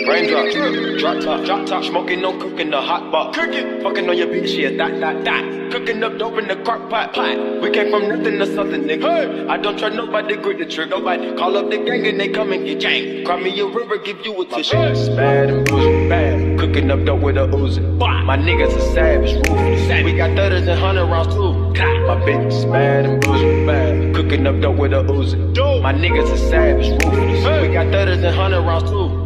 Raindrops, drop top, smoking, no cooking, the hot pot. Cooking, fucking on your bitch, yeah, that. Cooking up dope in the crock pot. We came from nothing to something, nigga. Hey. I don't try nobody, grip the trigger. Nobody call up the gang and they come and get jank. Cry me a river, give you a tissue. Bad and bullshit, bad. Cooking up dope with a Uzi. My niggas are savage, ruthless. We got 30s and 100 rounds too. My bitch is bad and bullshit, bad. Cooking up dope with a Uzi. My niggas are savage, ruthless. We got 30s and 100 rounds too.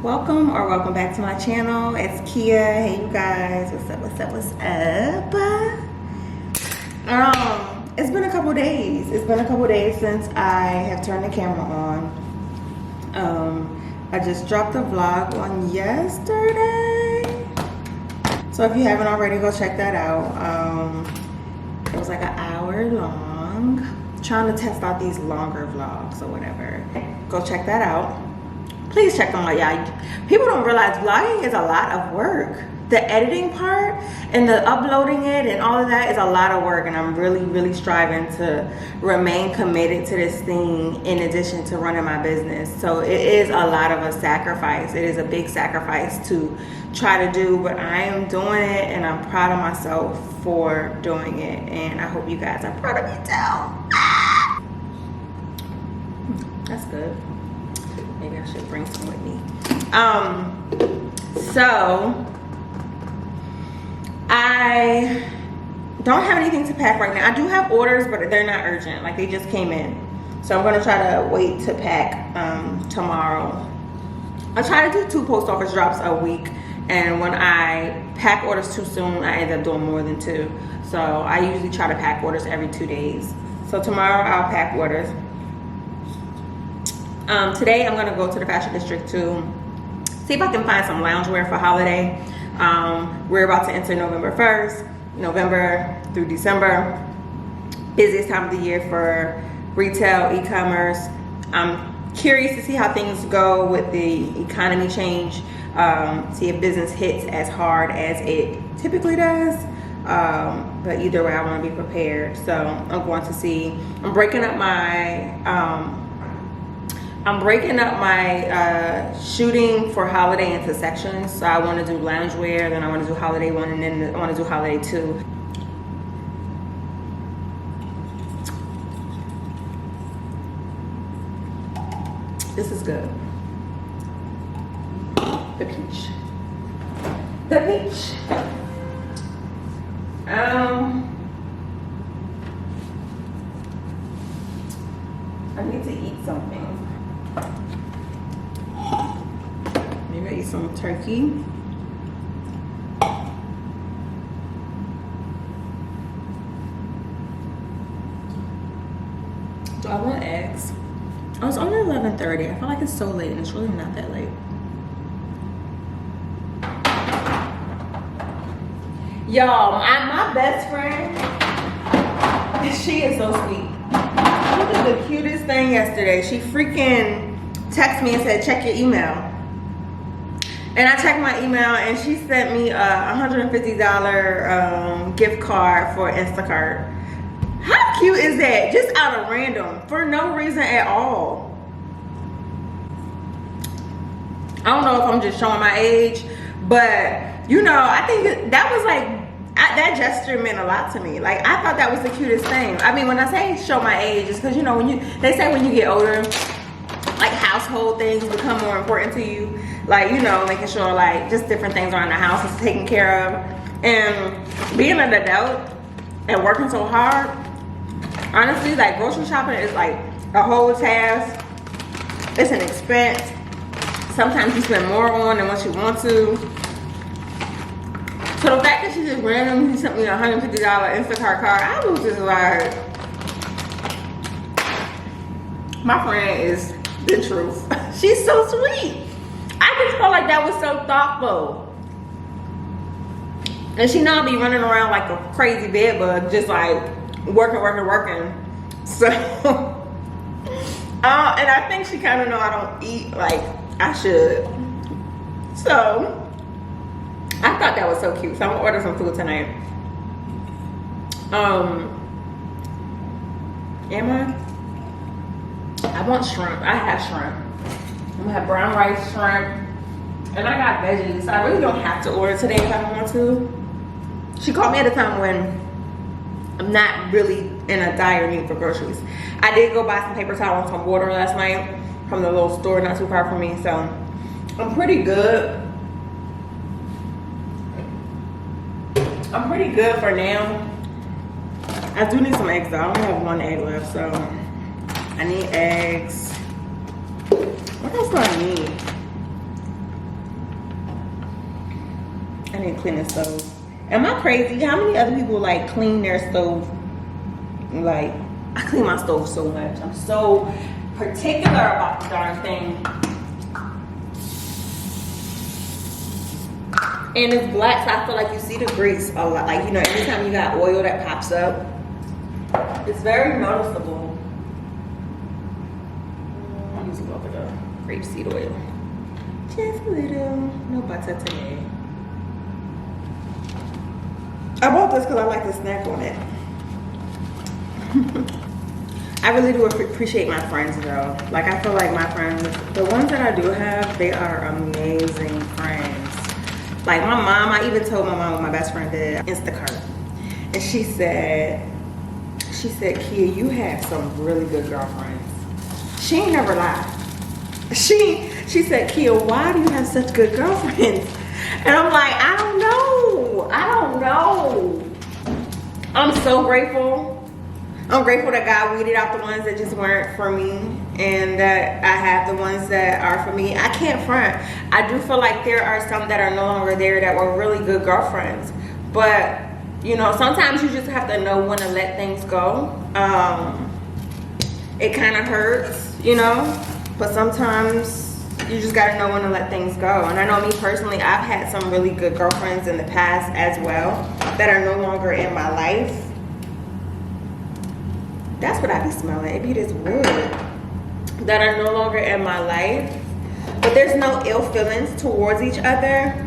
Welcome back to my channel. It's Kia. Hey you guys, what's up? It's been a couple days. Since I have turned the camera on. I just dropped a vlog on yesterday, so if you haven't already, go check that out. It was like an hour long. Trying to test out these longer vlogs or whatever. Go check that out. Please check them out, y'all. People don't realize vlogging is a lot of work. The editing part and the uploading it and all of that is a lot of work, and I'm really striving to remain committed to this thing in addition to running my business. So it is a lot of a sacrifice. It is a big sacrifice to try to do, but I am doing it and I'm proud of myself for doing it, and I hope you guys are proud of me too. That's good. Maybe I should bring some with me. So I don't have anything to pack right now. I do have orders, but they're not urgent. Like, they just came in. So I'm gonna try to wait to pack tomorrow. I try to do 2 post office drops a week, and when I pack orders too soon, I end up doing more than 2. So I usually try to pack orders every 2 days. So tomorrow I'll pack orders. Today I'm gonna go to the fashion district to see if I can find some loungewear for holiday. We're about to enter November 1st, November through December. Busiest time of the year for retail, e-commerce. I'm curious to see how things go with the economy change. See if business hits as hard as it typically does. But either way, I want to be prepared. So I'm going to see. I'm breaking up my shooting for holiday into sections. So I want to do loungewear, then I want to do holiday 1, and then I want to do holiday 2. This is good. The peach. I need to eat something. Maybe I eat some turkey. Do I want eggs? Oh, it's only 11:30. I feel like it's so late, and it's really not that late. Y'all, my best friend, she is so sweet. She did the cutest thing yesterday. She freaking texted me and said, check your email. And I checked my email, and she sent me a $150 gift card for Instacart. How cute is that? Just out of random, for no reason at all. I don't know if I'm just showing my age, but I think that was like, that gesture meant a lot to me. Like, I thought that was the cutest thing. I mean, when I say show my age, it's because, they say when you get older, like, household things become more important to you. Like, making sure, like, just different things around the house is taken care of. And being an adult and working so hard, honestly, like, grocery shopping is like a whole task. It's an expense. Sometimes you spend more on than what you want to. So the fact that she just randomly sent me a $150 Instacart card, I was just like, my friend is the truth. She's so sweet. I just felt like that was so thoughtful. And she know I be running around like a crazy bedbug, just like working. So, and I think she kind of know I don't eat like I should. So, I thought that was so cute. So I'm gonna order some food tonight. Am I? I want shrimp. I have shrimp. I'm gonna have brown rice, shrimp, and I got veggies. So I really don't have to order today if I don't want to. She called me at a time when I'm not really in a dire need for groceries. I did go buy some paper towel and some water last night from the little store not too far from me, so I'm pretty good. I'm pretty good for now. I do need some eggs though. I only have 1 egg left, so I need eggs. What else do I need? I need to clean the stove. Am I crazy? How many other people like clean their stove? Like, I clean my stove so much. I'm so particular about the darn thing. And it's black, so I feel like you see the grease a lot. Like, you know, every time you got oil that pops up, it's very noticeable. I'm using a little bit of grapeseed oil. Just a little, no butter today. I bought this because I like to snack on it. I really do appreciate my friends though. Like, I feel like my friends, the ones that I do have, they are amazing friends. Like my mom, I even told my mom what my best friend did, Instacart. And she said, Kia, you have some really good girlfriends. She ain't never lied. She said, Kia, why do you have such good girlfriends? And I'm like, I don't know. I'm so grateful. I'm grateful that God weeded out the ones that just weren't for me, and that I have the ones that are for me. I can't front. I do feel like there are some that are no longer there that were really good girlfriends. But, you know, sometimes you just have to know when to let things go. It kind of hurts, you know, but sometimes you just got to know when to let things go. And I know me personally, I've had some really good girlfriends in the past as well that are no longer in my life. That's what I be smelling. It be this wood that are no longer in my life. But there's no ill feelings towards each other.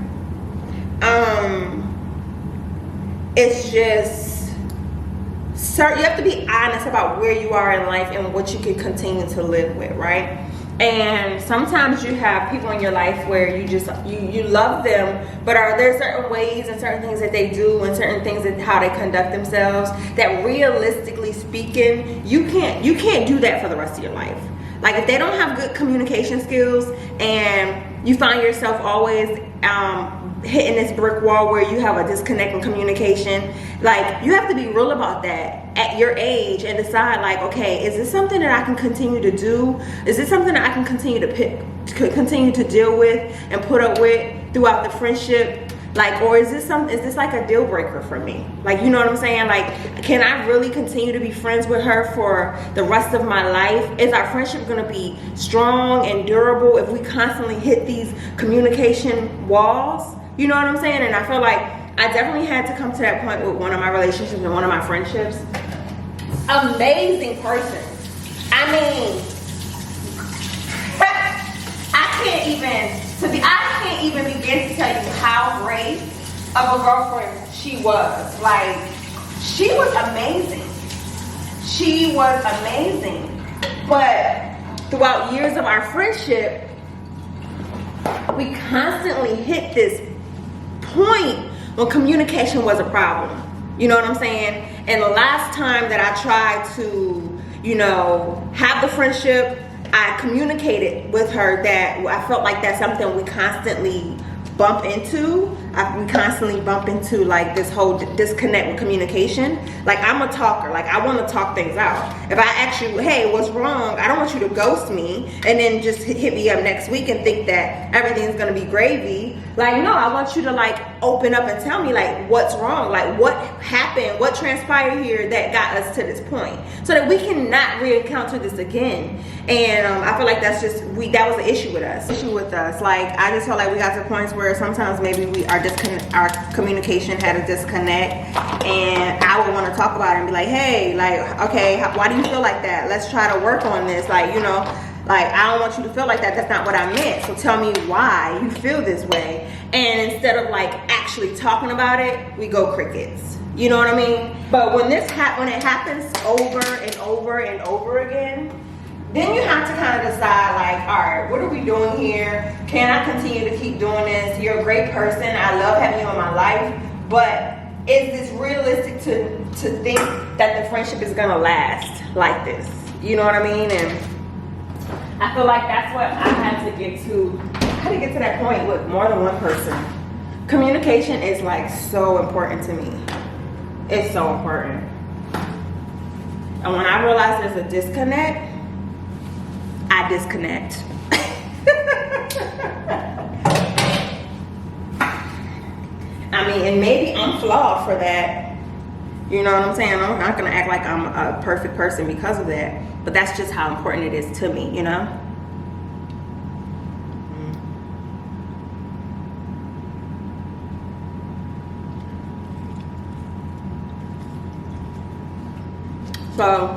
It's just, you have to be honest about where you are in life and what you can continue to live with, right? And sometimes you have people in your life where you love them, but are there certain ways and certain things that they do and certain things that how they conduct themselves that realistically speaking, you can't do that for the rest of your life. Like if they don't have good communication skills and you find yourself always hitting this brick wall where you have a disconnect in communication, like you have to be real about that at your age and decide like, okay, is this something that I can continue to do? Is this something that I can continue to deal with and put up with throughout the friendship? Like, or is this like a deal breaker for me? Like, you know what I'm saying? Like, can I really continue to be friends with her for the rest of my life? Is our friendship gonna be strong and durable if we constantly hit these communication walls? You know what I'm saying? And I feel like I definitely had to come to that point with one of my relationships and one of my friendships. Amazing person. I mean, I can't even begin to tell you how great of a girlfriend she was. Like, she was amazing. She was amazing. But throughout years of our friendship, we constantly hit this point when communication was a problem. You know what I'm saying? And the last time that I tried to, you know, have the friendship, I communicated with her that I felt like that's something we constantly bump into. We constantly bump into like this whole disconnect with communication. Like, I'm a talker. Like, I want to talk things out. If I ask you, hey, what's wrong? I don't want you to ghost me and then just hit me up next week and think that everything's going to be gravy. Like, no, I want you to like open up and tell me like what's wrong, like what happened, what transpired here that got us to this point, so that we can not re-encounter this again. And I feel like that was the issue with us. Like, I just felt like we got to points where sometimes maybe our communication had a disconnect, and I would want to talk about it and be like, hey, like, okay, why do you feel like that? Let's try to work on this. Like, you know, like, I don't want you to feel like that. That's not what I meant. So tell me why you feel this way. And instead of like actually talking about it, we go crickets. You know what I mean? But when it happens over and over and over again, then you have to kind of decide, like, all right, what are we doing here? Can I continue to keep doing this? You're a great person. I love having you in my life. But is this realistic to think that the friendship is going to last like this? You know what I mean? And I feel like that's what I had to get to. I had to get to that point with more than one person. Communication is like so important to me. It's so important. And when I realize there's a disconnect, I disconnect. I mean, and maybe I'm flawed for that. You know what I'm saying? I'm not gonna act like I'm a perfect person because of that. But that's just how important it is to me, you know? So,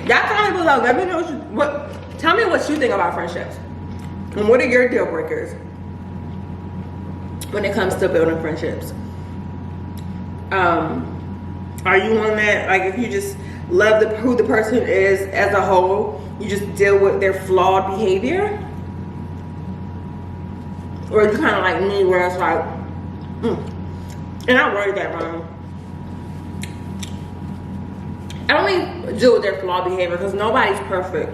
y'all comment below. Let me know tell me what you think about friendships. And what are your deal breakers when it comes to building friendships? Are you one that, like, if you just love who the person is as a whole, you just deal with their flawed behavior? Or are you kind of like me, where it's like, and I worded that wrong. I don't even deal with their flawed behavior because nobody's perfect.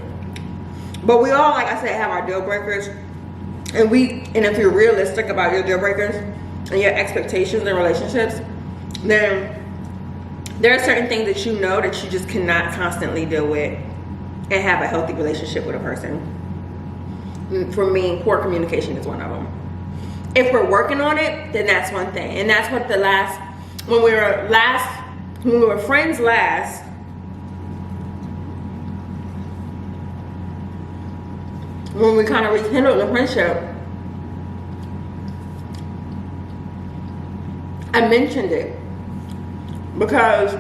But we all, like I said, have our deal breakers. And if you're realistic about your deal breakers and your expectations in relationships, then there are certain things that you know that you just cannot constantly deal with and have a healthy relationship with a person. For me, poor communication is one of them. If we're working on it, then that's one thing. And that's what when we were friends last, when we kind of rekindled the friendship, I mentioned it because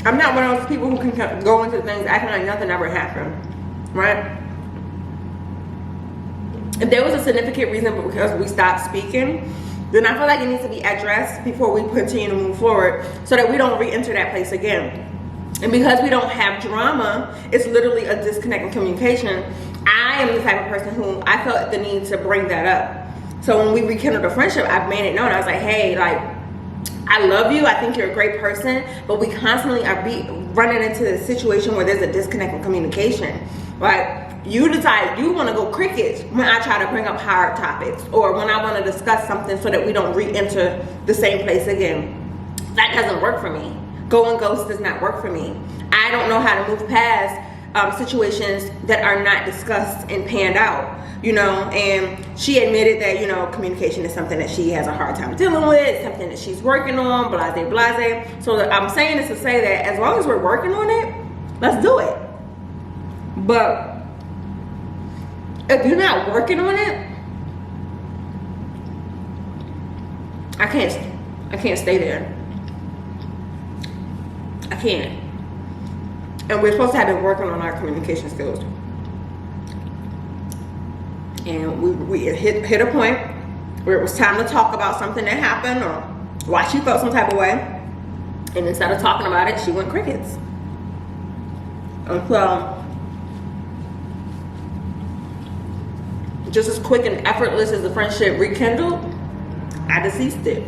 I'm not one of those people who can go into things acting like nothing ever happened, right? If there was a significant reason because we stopped speaking, then I feel like it needs to be addressed before we continue to move forward so that we don't re-enter that place again. And because we don't have drama, it's literally a disconnect in communication. I am the type of person who I felt the need to bring that up. So when we rekindled a friendship, I made it known. I was like, hey, like, I love you. I think you're a great person. But we constantly are running into a situation where there's a disconnect in communication. Like, you decide you want to go crickets when I try to bring up hard topics, or when I want to discuss something so that we don't re-enter the same place again. That doesn't work for me. Going ghost does not work for me. I don't know how to move past situations that are not discussed and panned out, you know. And she admitted that, you know, communication is something that she has a hard time dealing with, something that she's working on, blase. So I'm saying this to say that as long as we're working on it, let's do it. But if you're not working on it, I can't stay there. I can't. And we're supposed to have been working on our communication skills. And we hit a point where it was time to talk about something that happened or why she felt some type of way. And instead of talking about it, she went crickets. And so, just as quick and effortless as the friendship rekindled, I deceased it.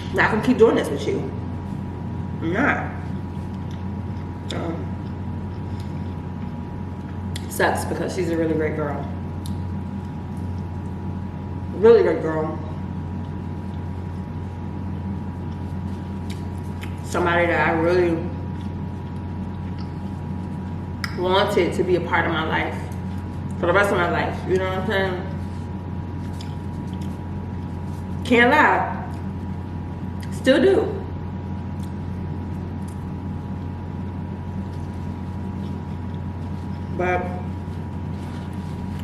I'm not gonna keep doing this with you. I'm not. Sucks because she's a really great girl. Really great girl. Somebody that I really wanted to be a part of my life for the rest of my life. You know what I'm saying? Can't lie. Still do. But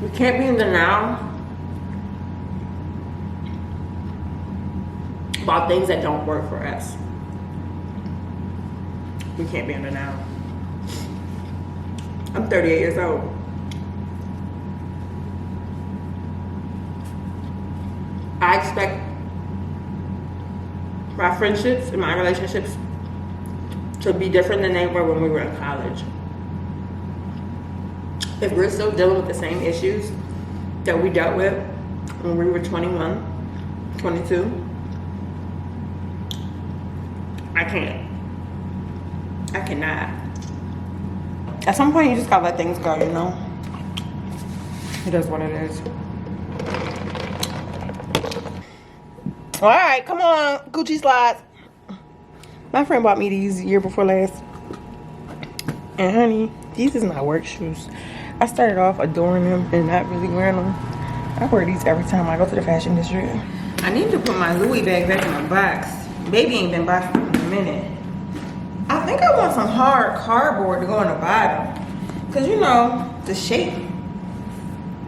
we can't be in denial about things that don't work for us. We can't be in denial. I'm 38 years old. I expect my friendships and my relationships to be different than they were when we were in college. if we're still dealing with the same issues that we dealt with when we were 21, 22, I can't. I cannot. At some point, you just gotta let things go, you know? It is what it is. All right, come on, Gucci slides. My friend bought me these year before last. And honey, these is my work shoes. I started off adoring them and not really wearing them. I wear these every time I go to the fashion district. I need to put my Louis bag back in the box. Baby ain't been by for a minute. I think I want some hard cardboard to go on the bottom. Cause you know, the shape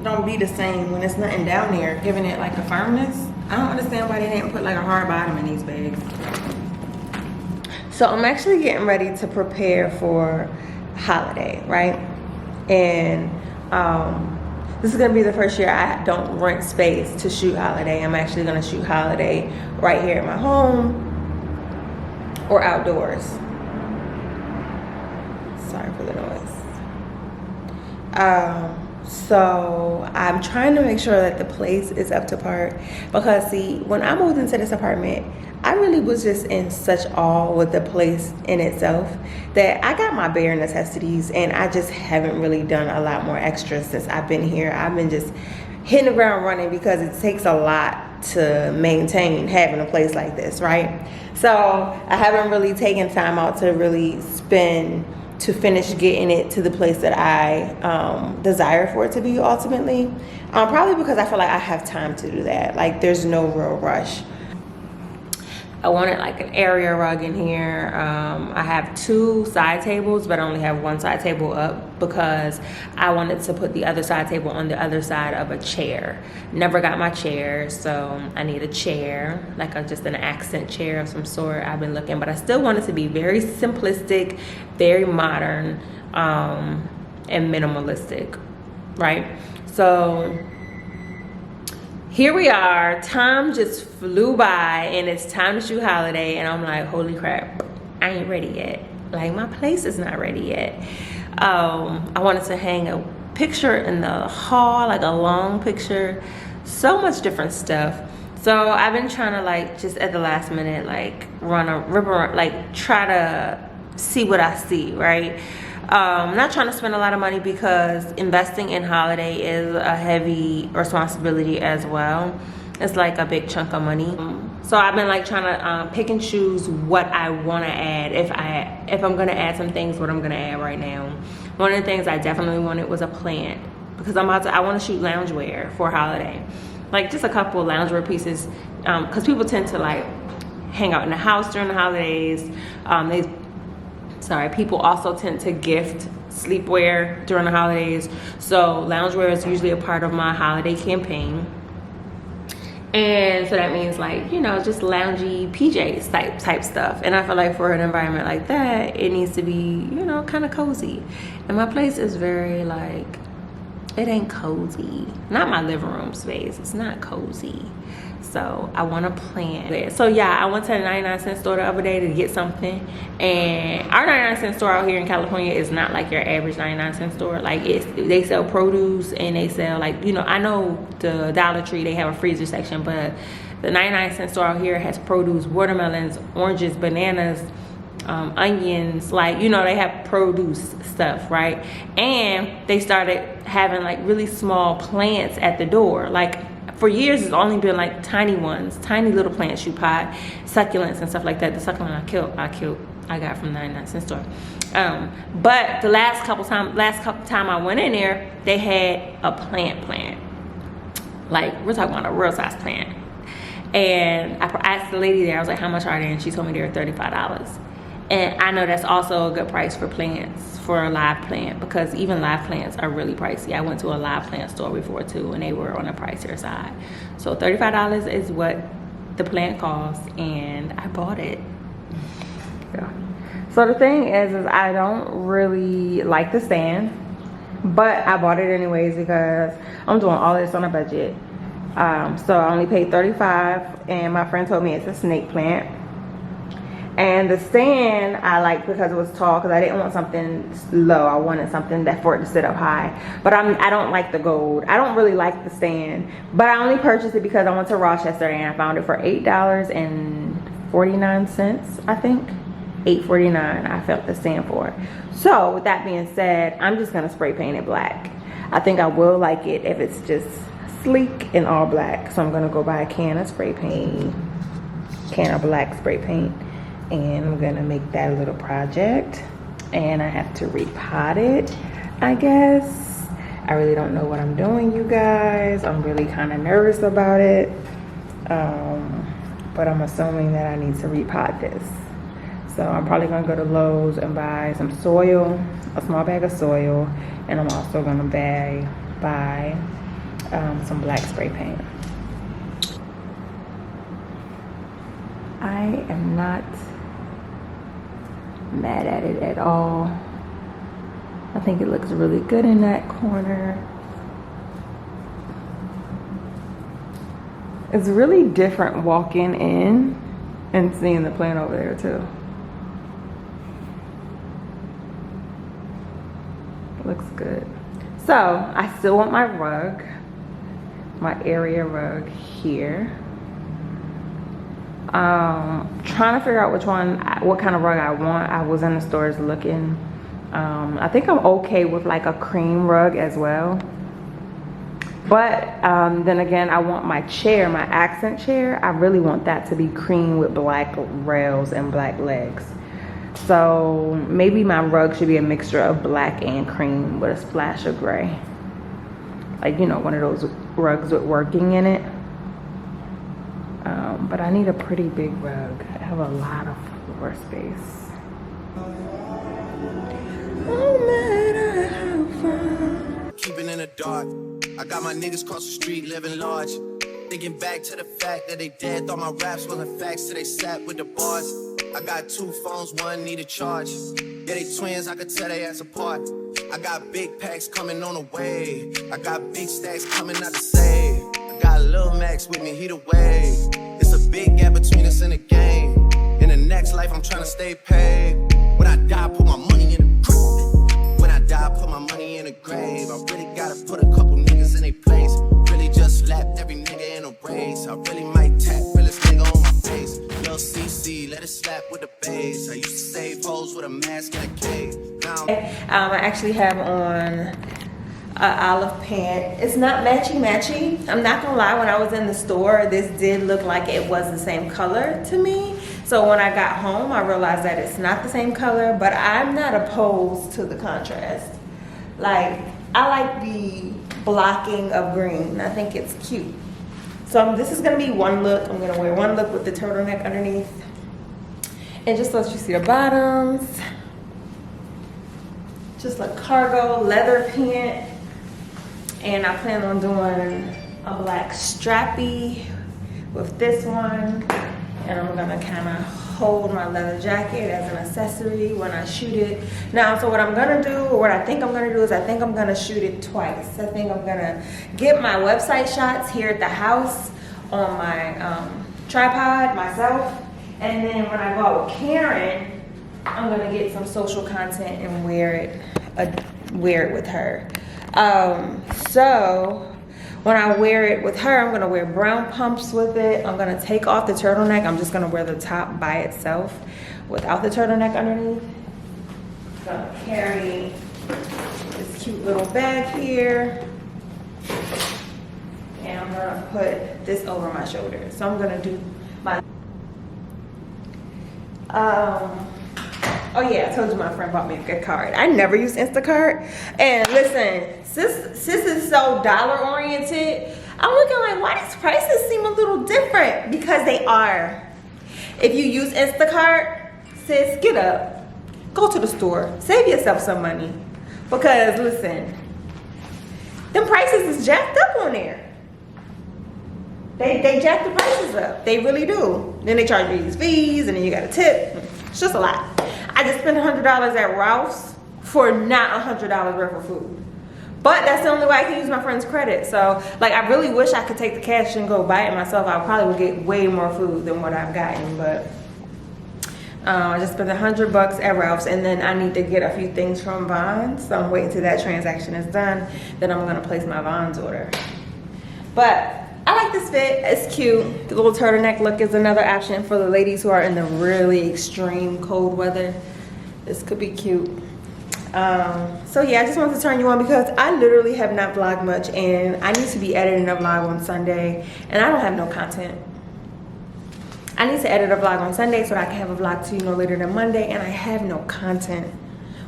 don't be the same when it's nothing down there, giving it like a firmness. I don't understand why they didn't put like a hard bottom in these bags. So I'm actually getting ready to prepare for holiday, right? And this is gonna be the first year I don't rent space to shoot holiday. I'm actually gonna shoot holiday right here at my home or outdoors. Sorry for the noise. So I'm trying to make sure that the place is up to par, because see, when I moved into this apartment, I really was just in such awe with the place in itself that I got my bare necessities, and I just haven't really done a lot more extras since I've been here. I've been just hitting the ground running because it takes a lot to maintain having a place like this, right? So I haven't really taken time out to really finish getting it to the place that I desire for it to be ultimately. Probably because I feel like I have time to do that. Like there's no real rush. I wanted like an area rug in here. I have 2 side tables, but I only have 1 side table up because I wanted to put the other side table on the other side of a chair. Never got my chair, so I need a chair, like just an accent chair of some sort. I've been looking, but I still want it to be very simplistic, very modern, and minimalistic, right? So here we are. Time just flew by and it's time to shoot holiday, and I'm like, holy crap, I ain't ready yet. Like my place is not ready yet. I wanted to hang a picture in the hall, like a long picture, so much different stuff. So I've been trying to like just at the last minute like try to see what I see, right? I'm not trying to spend a lot of money because investing in holiday is a heavy responsibility as well. It's like a big chunk of money. So I've been like trying to pick and choose what I want to add. If I'm gonna add some things, what I'm gonna add right now. One of the things I definitely wanted was a plant, because I want to shoot loungewear for holiday, like just a couple of loungewear pieces, because people tend to like hang out in the house during the holidays. People also tend to gift sleepwear during the holidays. So loungewear is usually a part of my holiday campaign. And so that means like, you know, just loungy PJs type stuff. And I feel like for an environment like that, it needs to be, you know, kind of cozy. And my place is very like, it ain't cozy. Not my living room space. It's not cozy. So I want to plan. So yeah, I went to the 99-cent store the other day to get something, and our 99-cent store out here in California is not like your average 99-cent store. Like they sell produce, and they sell like, you know, I know the Dollar Tree, they have a freezer section, but the 99-cent store out here has produce, watermelons, oranges, bananas, onions, like, you know, they have produce stuff, right? And they started having like really small plants at the door. Like for years it's only been like tiny ones, tiny little plants you pot, succulents and stuff like that. The succulent I got from the 99-cent store. But the last couple time I went in there, they had a plant. Like we're talking about a real size plant. And I asked the lady there, I was like, how much are they? And she told me they were $35. And I know that's also a good price for plants, for a live plant, because even live plants are really pricey. I went to a live plant store before too, and they were on the pricier side. So $35 is what the plant costs, and I bought it. Yeah. So the thing is I don't really like the stand, but I bought it anyways because I'm doing all this on a budget. So I only paid $35, and my friend told me it's a snake plant. And the stand I like because it was tall, because I didn't want something low. I wanted something that for it to sit up high. But I don't like the gold. I don't really like the stand. But I only purchased it because I went to Rochester and I found it for $8.49, I think. $8.49 I felt the stand for. So with that being said, I'm just gonna spray paint it black. I think I will like it if it's just sleek and all black. So I'm gonna go buy a can of black spray paint, and I'm gonna make that a little project. And I have to repot it, I guess. I really don't know what I'm doing, you guys. I'm really kind of nervous about it, but I'm assuming that I need to repot this. So I'm probably gonna go to Lowe's and buy some soil, a small bag of soil, and I'm also gonna buy some black spray paint. I am not mad at it at all. I think it looks really good in that corner. It's really different walking in and seeing the plant over there too. Looks good. So I still want my rug, my area rug here. Trying to figure out what kind of rug I want. I was in the stores looking. I think I'm okay with like a cream rug as well. But then again, I want my chair, my accent chair, I really want that to be cream with black rails and black legs. So maybe my rug should be a mixture of black and cream with a splash of gray. Like, you know, one of those rugs with working in it. But I need a pretty big rug. I have a lot of floor space. No matter how far. Keeping in the dark. I got my niggas cross the street living large. Thinking back to the fact that they dead. Thought my raps wasn't facts till they sat with the bars. I got 2 phones, one need a charge. Yeah, they twins, I could tell they ass apart. I got big packs coming on the way. I got big stacks coming out to save. I got Lil Max with me, he the way. It's a big gap between us in the game. In the next life, I'm trying to stay paid. When I die, put my money in the grave. When I die, put my money in the grave. I really gotta put a couple niggas in their place. Really just slapped every nigga in a race. I really might tap realest nigga on my face. Lil CC, let it slap with the bass. I used to save hoes with a mask and a cave. Now I actually have on olive pant. It's not matchy. I'm not gonna lie, when I was in the store, this did look like it was the same color to me. So when I got home, I realized that it's not the same color, but I'm not opposed to the contrast. Like, I like the blocking of green. I think it's cute. So this is gonna be one look. I'm gonna wear one look with the turtleneck underneath. And just let you see the bottoms. Just a cargo leather pant. And I plan on doing a black strappy with this one. And I'm gonna kind of hold my leather jacket as an accessory when I shoot it. Now, so what I'm gonna do, or what I think I'm gonna do, is I think I'm gonna shoot it twice. I think I'm gonna get my website shots here at the house on my tripod myself. And then when I go out with Karen, I'm gonna get some social content and wear it with her. So when I wear it with her, I'm gonna wear brown pumps with it. I'm gonna take off the turtleneck. I'm just gonna wear the top by itself without the turtleneck underneath. Gonna carry this cute little bag here. And I'm gonna put this over my shoulder. So I'm gonna do my, oh yeah, I told you my friend bought me a gift card. I never use Instacart. And listen, sis is so dollar oriented. I'm looking like, why these prices seem a little different? Because they are. If you use Instacart, sis, get up, go to the store, save yourself some money. Because listen, them prices is jacked up on there. They jack the prices up. They really do. Then they charge you these fees, and then you got a tip. It's just a lot. I just spent $100 at Ralph's for not $100 worth of food. But that's the only way I can use my friend's credit. So, like, I really wish I could take the cash and go buy it myself. I probably would get way more food than what I've gotten. But I just spent $100 at Ralph's, and then I need to get a few things from Vons. So I'm waiting till that transaction is done. Then I'm gonna place my Vons order. But I like this fit, it's cute. The little turtleneck look is another option for the ladies who are in the really extreme cold weather. This could be cute. So yeah, I just wanted to turn you on because I literally have not vlogged much, and I need to be editing a vlog on Sunday, and I don't have no content. I need to edit a vlog on Sunday so I can have a vlog to you no later than Monday, and I have no content.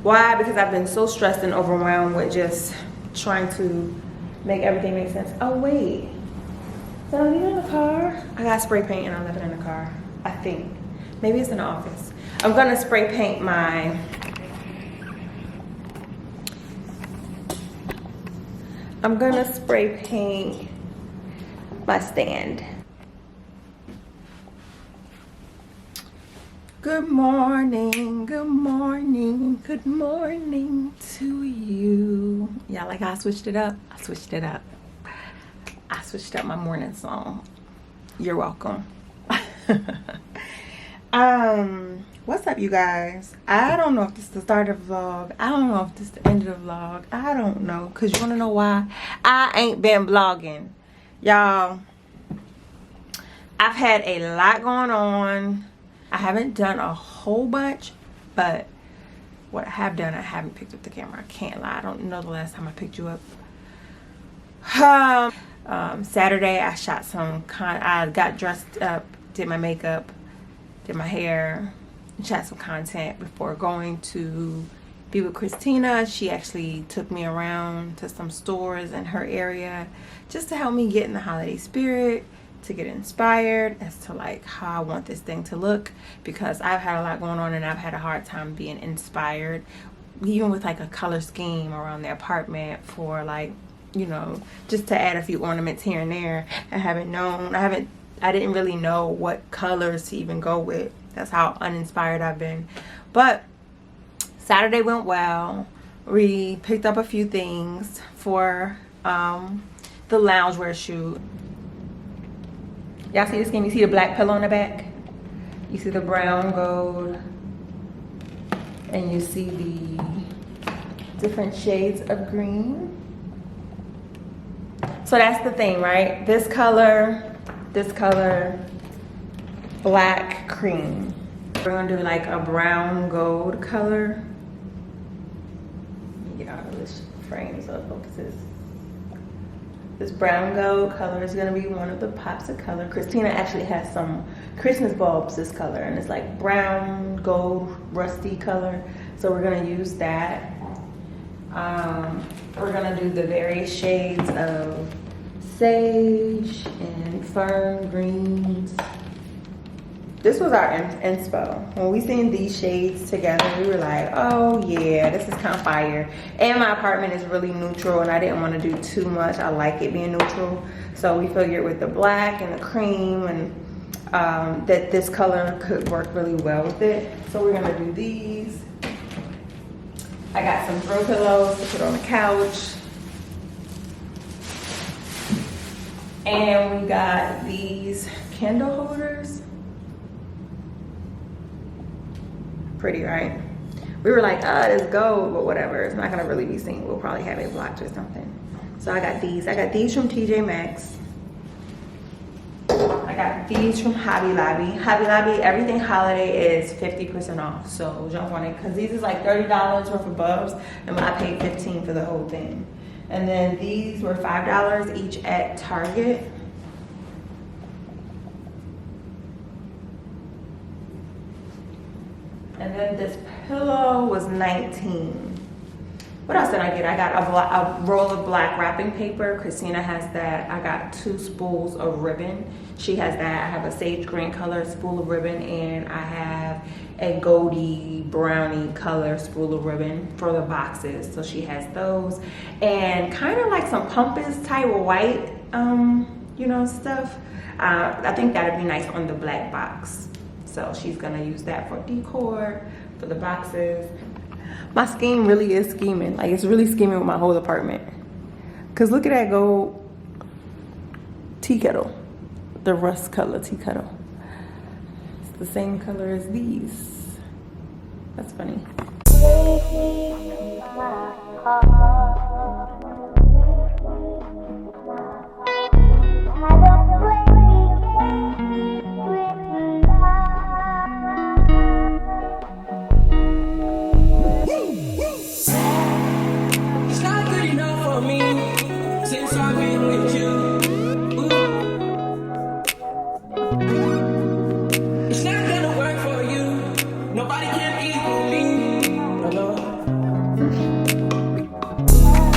Why? Because I've been so stressed and overwhelmed with just trying to make everything make sense. Oh wait, did I leave it in the car? I got spray paint and I left it in the car, I think. Maybe it's in the office. I'm gonna spray paint my stand. Good morning, good morning, good morning to you. Yeah, like I switched it up. I switched up my morning song. You're welcome. What's up, you guys? I don't know if this is the start of the vlog. I don't know if this is the end of the vlog. I don't know, because you want to know why? I ain't been vlogging. Y'all, I've had a lot going on. I haven't done a whole bunch, but what I have done, I haven't picked up the camera. I can't lie. I don't know the last time I picked you up. Saturday, I shot I got dressed up, did my makeup, did my hair, and shot some content before going to be with Christina. She actually took me around to some stores in her area just to help me get in the holiday spirit, to get inspired as to like how I want this thing to look, because I've had a lot going on and I've had a hard time being inspired, even with like a color scheme around the apartment for like, you know, just to add a few ornaments here and there. I didn't really know what colors to even go with. That's how uninspired I've been. But Saturday went well. We picked up a few things for the loungewear shoot. Y'all see the scheme? You see the black pillow in the back? You see the brown gold? And you see the different shades of green. So that's the thing, right? This color, black, cream. We're gonna do like a brown gold color. Let me get out of this frame so it focuses. This brown gold color is gonna be one of the pops of color. Christina actually has some Christmas bulbs this color, and it's like brown, gold, rusty color. So we're gonna use that. We're gonna do the various shades of sage and fern greens. This was our inspo. When we seen these shades together, we were like, oh yeah, this is kind of fire. And my apartment is really neutral, and I didn't want to do too much. I like it being neutral. So we figured with the black and the cream and that this color could work really well with it. So we're gonna do these. I got some throw pillows to put on the couch. And we got these candle holders. Pretty, right? We were like, it's gold, but whatever. It's not gonna really be seen. We'll probably have it blocked or something. So I got these. I got these from TJ Maxx. I got these from Hobby Lobby. Hobby Lobby, everything holiday is 50% off. So jump on it, because these is like $30 worth of bulbs, and I paid $15 for the whole thing. And then these were $5 each at Target. And then this pillow was $19. What else did I get? I got a roll of black wrapping paper. Christina has that. I got 2 spools of ribbon. She has that. I have a sage green color spool of ribbon, and I have a goldy brownie color spool of ribbon for the boxes. So she has those, and kind of like some pumpas type white, you know, stuff. I think that'd be nice on the black box. So she's gonna use that for decor, for the boxes. My scheme really is scheming. Like, it's really scheming with my whole apartment. Cause look at that gold tea kettle, the rust color tea kettle. It's the same color as these. That's funny. It's not good enough for me since I've been with you. It's not gonna work for you. Nobody can equal me. No.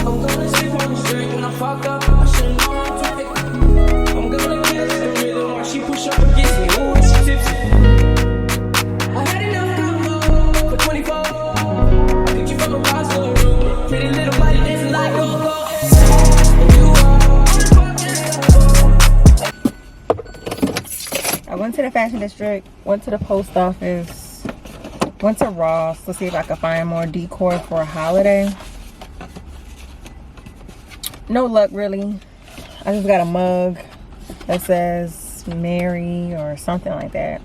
I'm gonna sleep on the street when I fuck up. I should've known I'm perfect. I'm gonna catch the rhythm while she push up against me. Ooh, she tipsy. I had enough combo for 24. I picked you from a Roswell room. Pretty little body dancing like go-go. I went to the fashion district, went to the post office, went to Ross to see if I could find more decor for a holiday. No luck really. I just got a mug that says Mary or something like that.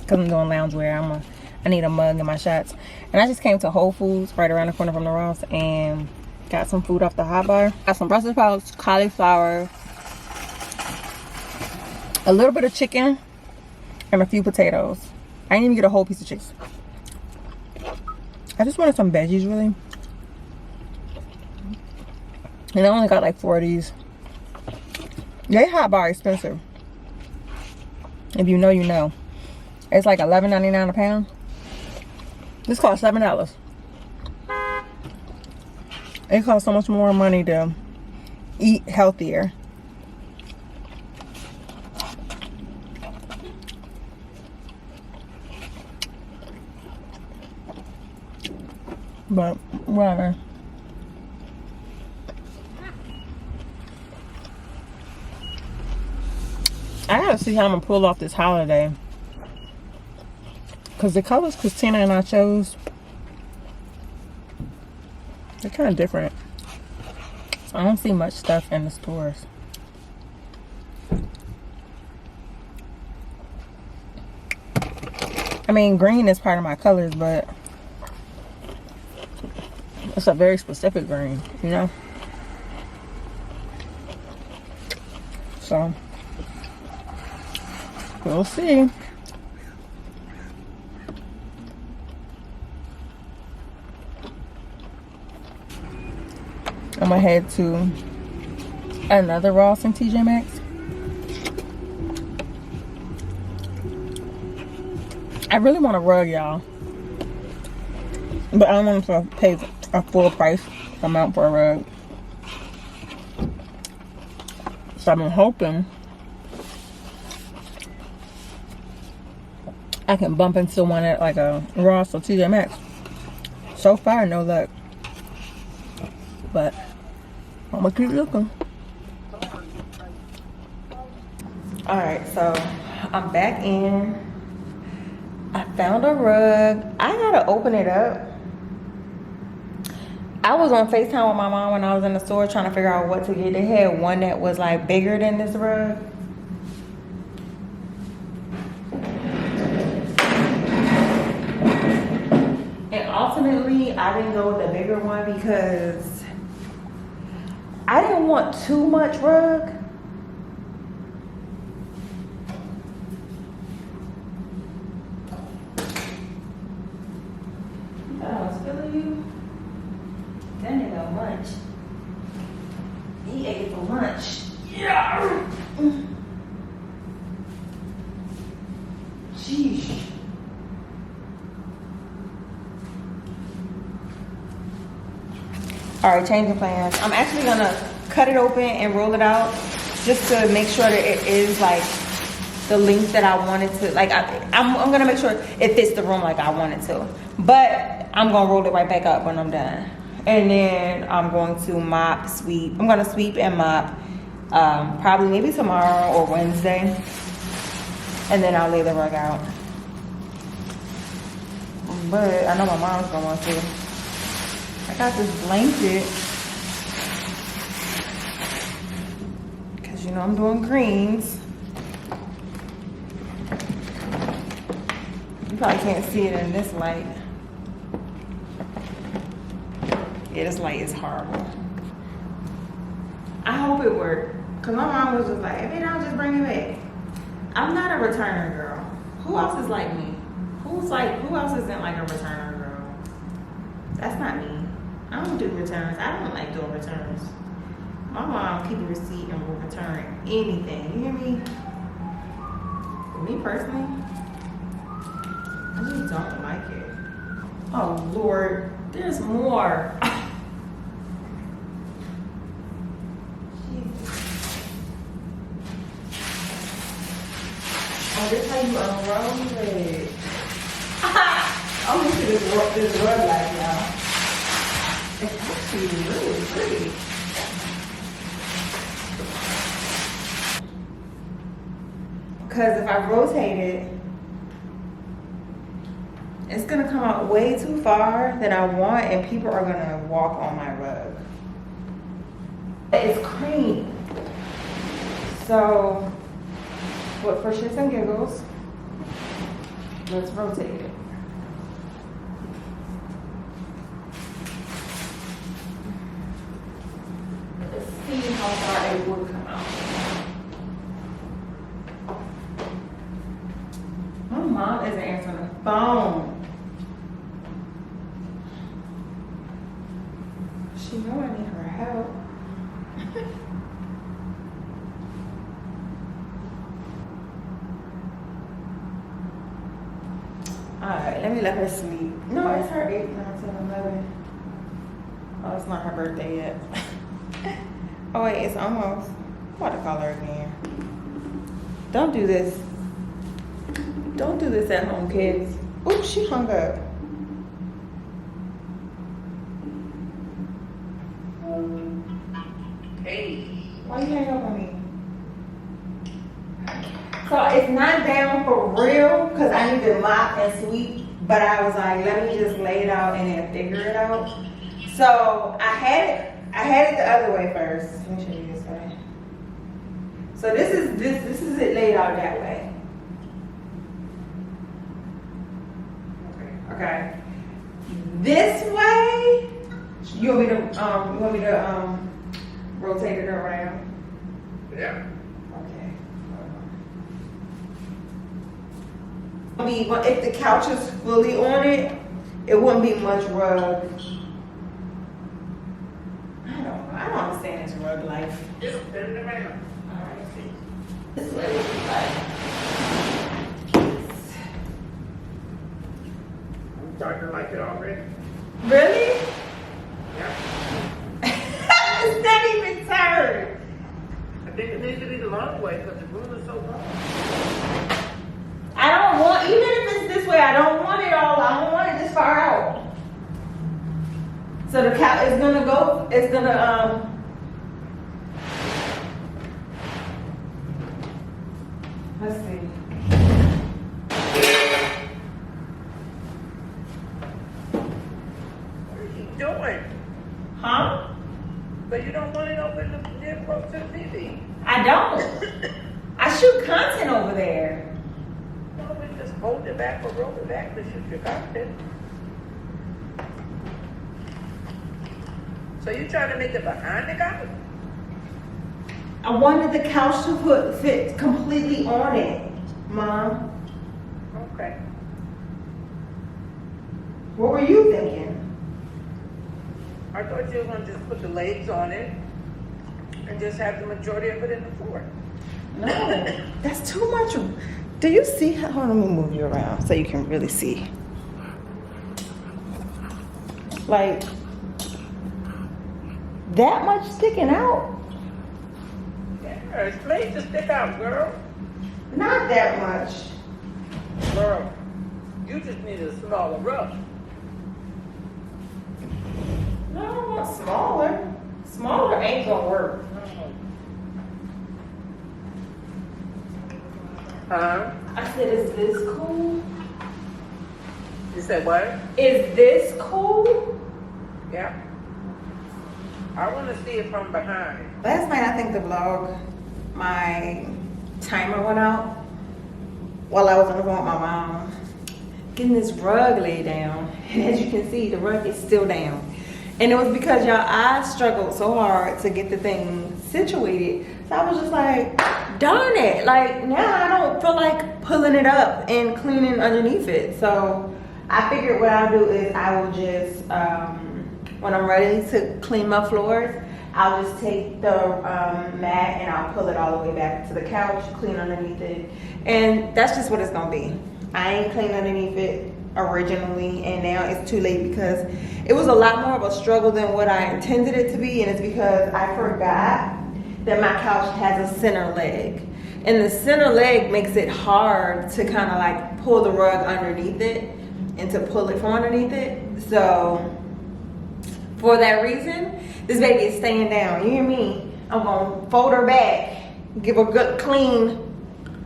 Cause I'm doing loungewear. I need a mug in my shots. And I just came to Whole Foods right around the corner from the Ross and got some food off the hot bar. Got some Brussels sprouts, cauliflower, a little bit of chicken, and a few potatoes. I didn't even get a whole piece of chicken. I just wanted some veggies really. And I only got like 4 of these. They hot bar expensive. If you know, you know. It's like $11.99 a pound. This costs $7. It costs so much more money to eat healthier. But whatever. I gotta see how I'm gonna pull off this holiday. Cause the colors Christina and I chose, they're kind of different. So I don't see much stuff in the stores. I mean, green is part of my colors, but it's a very specific green, you know? So, we'll see. I'm gonna head to another Ross and TJ Maxx. I really want a rug, y'all. But I don't want to pay a full price amount for a rug. So I'm hoping I can bump into one at like a Ross or TJ Maxx. So far, no luck. But I'm gonna keep looking. Alright, so I'm back in. I found a rug. I gotta open it up. I was on FaceTime with my mom when I was in the store trying to figure out what to get. They had one that was like bigger than this rug. And ultimately, I didn't go with the bigger one because I didn't want too much rug. I was feeling you. That nigga lunch. He ate for lunch. Yeah. Sheesh. All right, changing plans. I'm actually gonna cut it open and roll it out just to make sure that it is like the length that I wanted to. Like I'm gonna make sure it fits the room like I wanted to. But I'm gonna roll it right back up when I'm done. And then I'm going to mop, sweep. I'm gonna sweep and mop probably maybe tomorrow or Wednesday. And then I'll lay the rug out. But I know my mom's gonna want to. I got this blanket. Cause you know I'm doing greens. You probably can't see it in this light. Yeah, this light is horrible. I hope it worked. Cause my mom was just like, if it don't, just bring it back. I'm not a returner girl. Who else is like me? Who else isn't like a returner girl? That's not me. I don't do returns. I don't like doing returns. My mom keep a receipt and will return anything. You hear me? For me personally, I just don't like it. Oh Lord, there's more. Oh, this how you unroll it. I'm used to this rug light, y'all. It's actually really pretty. Because if I rotate it, it's gonna come out way too far than I want, and people are gonna walk on my rug. It's cream. So, but for shits and giggles, let's rotate it. Let's see how far it would come out. My mom isn't answering the phone. She know I need her help. Alright, let me let her sleep. No, it's her 8, 9, 10, 11. Oh, it's not her birthday yet. Oh wait, it's almost. I'm about to call her again. Don't do this. Don't do this at home, kids. Oops, she hung up. Hey. Why you hang up on me? So it's not down for real because I need to mop and sweep, but I was like, let me just lay it out and then figure it out. So I had it the other way first. Let me show you this way. So this is it laid out that way. Okay. This way, you want me to rotate it around? Yeah. If the couch is fully on it, it wouldn't be much rug. I don't understand this rug life. Just spin it around. Alright, this is what it looks like. I'm starting to like it already. Really? Yeah. It's not even turned. I think it needs to be the long way because the room is so long. I don't want, even if it's this way, I don't want it all. I don't want it this far out. So the couch is gonna go, it's gonna, let's see. What are you doing? Huh? So you don't want it over near close to the TV? I don't. I shoot content over there. No, we just hold it back or roll it back to shoot your content. So you trying to make it behind the couch? I wanted the couch to fit completely on it, Mom. Okay. What were you thinking? I thought you were going to just put the legs on it and just have the majority of it in the floor. No, that's too much. Do you see? Hold on, let me move you around so you can really see. Like, that much sticking out? Yeah, it's made to stick out, girl. Not that much. Girl, you just need a smaller rug. No, I don't want smaller. Smaller ain't gonna work. Huh? I said, is this cool? You said what? Is this cool? Yeah. I want to see it from behind. Last night, I think the vlog, my timer went out while I was on the phone with my mom, getting this rug laid down. And as you can see, the rug is still down. And it was because y'all, I struggled so hard to get the thing situated. So I was just like, darn it. Like now I don't feel like pulling it up and cleaning underneath it. So I figured what I'll do is I will just, when I'm ready to clean my floors, I'll just take the mat and I'll pull it all the way back to the couch, clean underneath it. And that's just what it's gonna be. I ain't cleaned underneath it originally, and now it's too late because it was a lot more of a struggle than what I intended it to be, and it's because I forgot that my couch has a center leg. And the center leg makes it hard to kind of like pull the rug underneath it and to pull it from underneath it. So for that reason, this baby is staying down. You hear me? I'm gonna fold her back, give her a good clean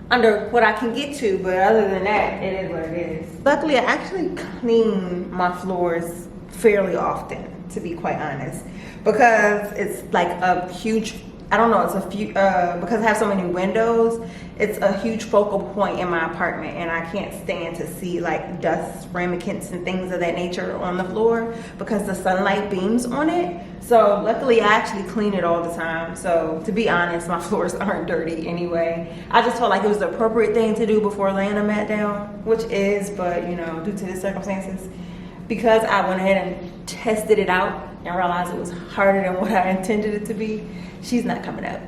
under what I can get to, but other than that, it is what it is. Luckily, I actually clean my floors fairly often, to be quite honest, because it's like a huge, I don't know, it's a few, because I have so many windows, it's a huge focal point in my apartment, and I can't stand to see like dust, ramekins, and things of that nature on the floor because the sunlight beams on it. So luckily I actually clean it all the time. So to be honest, my floors aren't dirty anyway. I just felt like it was the appropriate thing to do before laying a mat down, which is, but you know, due to the circumstances, because I went ahead and tested it out and realized it was harder than what I intended it to be, she's not coming up.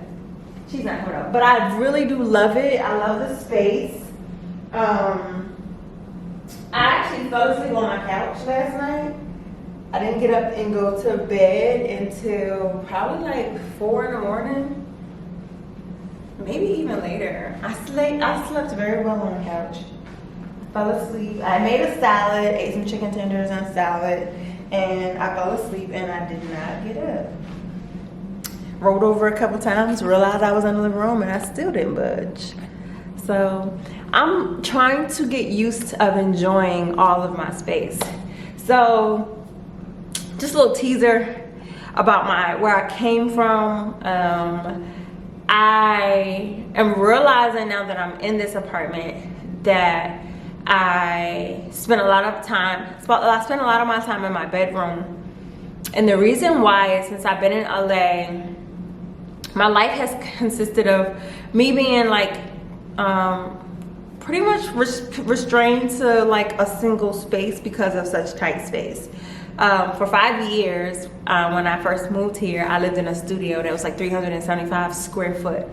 She's not coming up. But I really do love it. I love the space. I actually fell asleep on my couch last night. I didn't get up and go to bed until probably like 4 in the morning. Maybe even later. I slept very well on the couch. I fell asleep. I made a salad, ate some chicken tenders and salad, and I fell asleep and I did not get up. Rolled over a couple times, realized I was in the living room, and I still didn't budge. So I'm trying to get used of enjoying all of my space. So just a little teaser about where I came from. I am realizing now that I'm in this apartment that I spend a lot of my time in my bedroom. And the reason why is since I've been in LA, my life has consisted of me being like pretty much restrained to like a single space because of such tight space. For 5 years, when I first moved here, I lived in a studio that was like 375 square foot,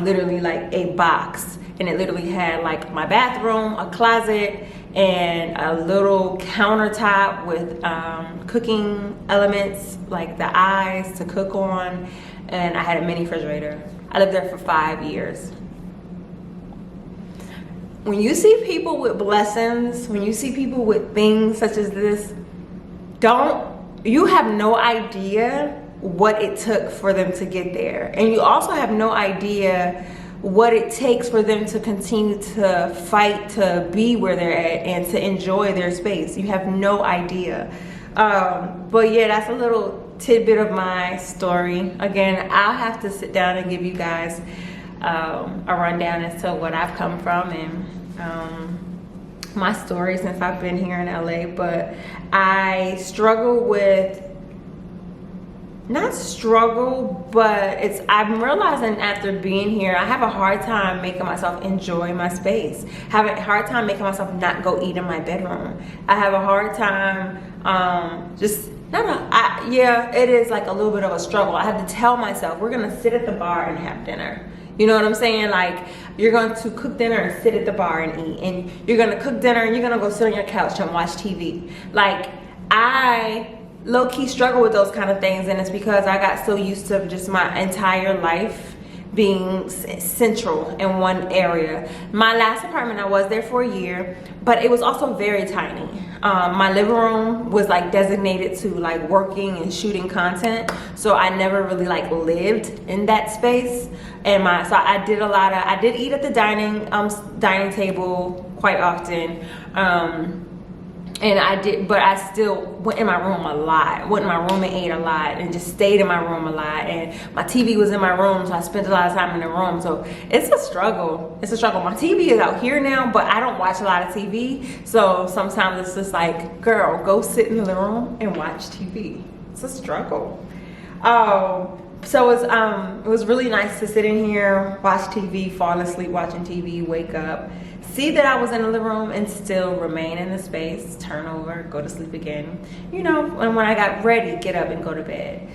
literally like a box. And it literally had like my bathroom, a closet, and a little countertop with cooking elements, like the eyes to cook on. And I had a mini refrigerator. I lived there for 5 years. When you see people with blessings, when you see people with things such as this, you have no idea what it took for them to get there. And you also have no idea what it takes for them to continue to fight to be where they're at and to enjoy their space. You have no idea. But yeah, that's a little tidbit of my story. Again, I'll have to sit down and give you guys a rundown as to what I've come from and my story since I've been here in LA. But I struggle with, not struggle, but I'm realizing after being here, I have a hard time making myself enjoy my space. Have a hard time making myself not go eat in my bedroom. I have a hard time yeah, it is like a little bit of a struggle. I have to tell myself, we're gonna sit at the bar and have dinner. You know what I'm saying? Like, you're going to cook dinner and sit at the bar and eat. And you're gonna cook dinner and you're gonna go sit on your couch and watch TV. Like, I low-key struggle with those kind of things, and it's because I got so used to just my entire life being central in one area. My last apartment, I was there for a year, but it was also very tiny. My living room was like designated to like working and shooting content, so I never really like lived in that space. And so I did eat at the dining table quite often. But I still went in my room a lot. Went in my room and ate a lot and just stayed in my room a lot. And my TV was in my room, so I spent a lot of time in the room. So it's a struggle. It's a struggle. My TV is out here now, but I don't watch a lot of TV. So sometimes it's just like, girl, go sit in the room and watch TV. it's a struggle. So it was really nice to sit in here, watch TV, fall asleep watching TV, wake up, see that I was in the living room and still remain in the space, turn over, go to sleep again. You know, and when I got ready, get up and go to bed.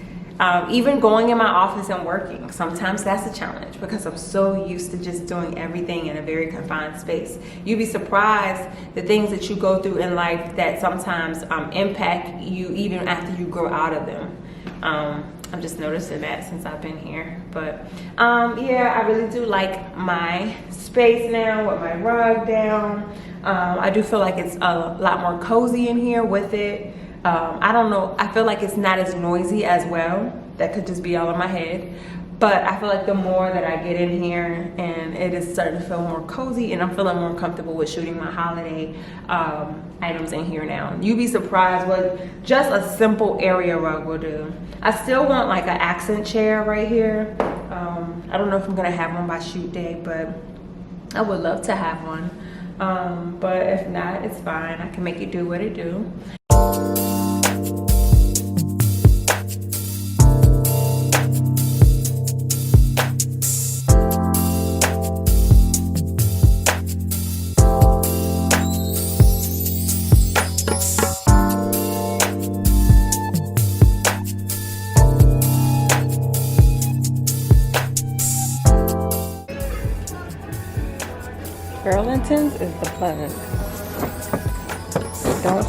Even going in my office and working, sometimes that's a challenge because I'm so used to just doing everything in a very confined space. You'd be surprised the things that you go through in life that sometimes impact you even after you grow out of them. I'm just noticing that since I've been here. But yeah, I really do like my space now with my rug down. I do feel like it's a lot more cozy in here with it. I don't know, I feel like it's not as noisy as well. That could just be all in my head. But I feel like the more that I get in here and it is starting to feel more cozy and I'm feeling more comfortable with shooting my holiday items in here now. You'd be surprised what just a simple area rug will do. I still want like an accent chair right here. I don't know if I'm gonna have one by shoot day, but I would love to have one. But if not, it's fine. I can make it do what it do. Burlington's is the plug. Don't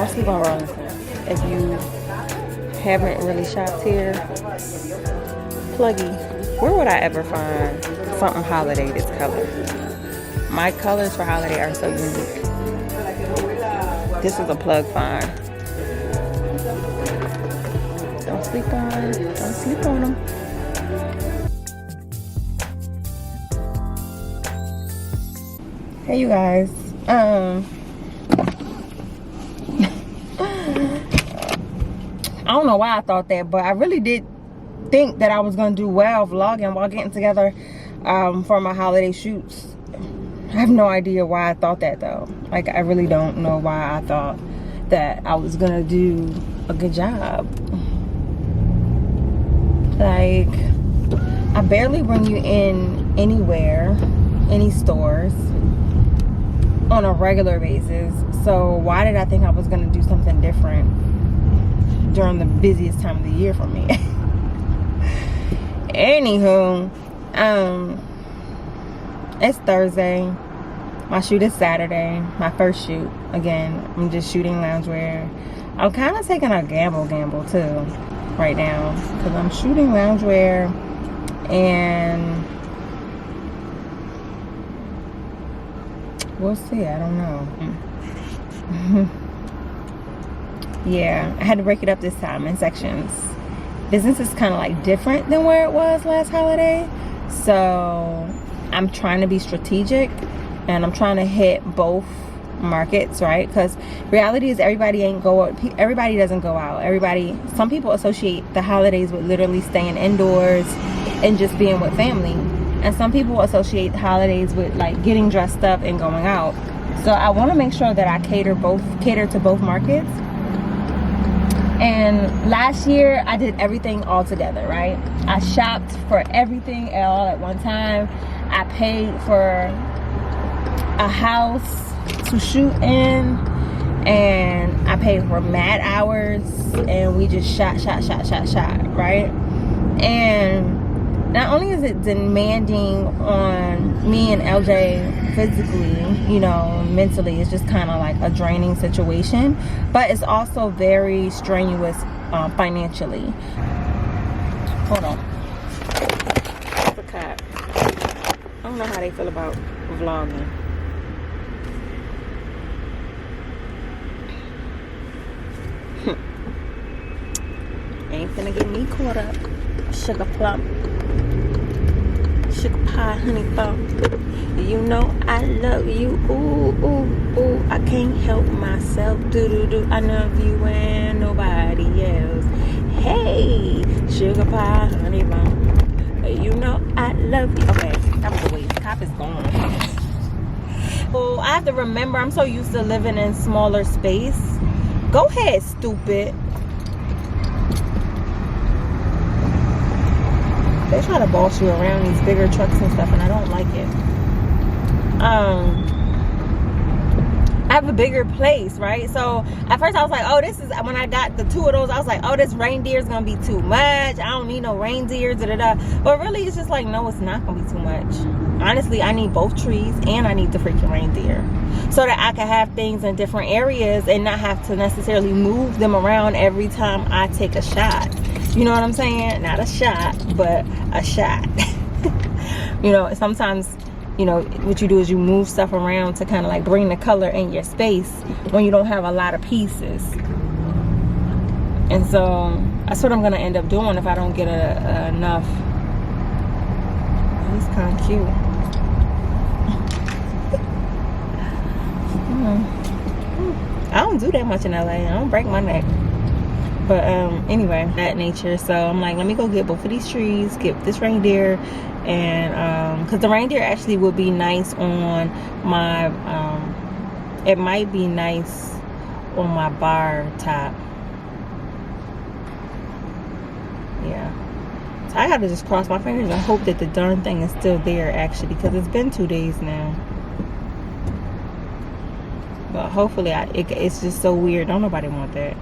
sleep on Burlington. If you haven't really shopped here, pluggy. Where would I ever find something holiday this color? My colors for holiday are so unique. This is a plug find. Don't sleep on them. Hey you guys, I don't know why I thought that, but I really did think that I was gonna do well vlogging while getting together for my holiday shoots. I have no idea why I thought that though. Like, I really don't know why I thought that I was gonna do a good job. Like, I barely bring you in anywhere, any stores, on a regular basis. So why did I think I was gonna do something different during the busiest time of the year for me? Anywho, it's Thursday. My shoot is Saturday. My first shoot. Again, I'm just shooting loungewear. I'm kind of taking a gamble too right now because I'm shooting loungewear and we'll see. I don't know. Yeah, I had to break it up this time in sections. Business is kind of like different than where it was last holiday, so I'm trying to be strategic and I'm trying to hit both markets, right? Because reality is everybody doesn't go out. Some people associate the holidays with literally staying indoors and just being with family. And some people associate holidays with like getting dressed up and going out. So I want to make sure that I cater to both markets. And last year I did everything all together, right? I shopped for everything all at one time. I paid for a house to shoot in, and I paid for mad hours, and we just shot, right? And not only is it demanding on me and LJ physically, you know, mentally, it's just kind of like a draining situation, but it's also very strenuous financially. Hold on. It's a cat. I don't know how they feel about vlogging. Ain't finna get me caught up. Sugar plum, sugar pie, honey bun. You know I love you. Ooh, ooh, ooh. I can't help myself. Do do do. I love you and nobody else. Hey, sugar pie, honey bun. You know I love you. Okay, that was a waste. Cop is gone. Well, I have to remember, I'm so used to living in smaller space Go ahead, stupid. They try to boss you around these bigger trucks and stuff, and I don't like it. I have a bigger place, right? So at first I was like, oh, this is, when I got the 2 of those, I was like, oh, this reindeer is gonna be too much. I don't need no reindeer, But really, it's just like, no, it's not gonna be too much. Honestly, I need both trees and I need the freaking reindeer, so that I can have things in different areas and not have to necessarily move them around every time I take a shot. You know what I'm saying? Not a shot, but a shot. You know, sometimes, you know, what you do is you move stuff around to kind of like bring the color in your space when you don't have a lot of pieces. And so that's what I'm gonna end up doing if I don't get enough. He's kind of cute. I don't do that much in LA. I don't break my neck. But anyway, that nature. So I'm like, let me go get both of these trees, get this reindeer, and because the reindeer actually would be nice on my it might be nice on my bar top. Yeah, so I gotta just cross my fingers and hope that the darn thing is still there, actually, because it's been 2 days now. But hopefully it's just so weird. Don't nobody want that.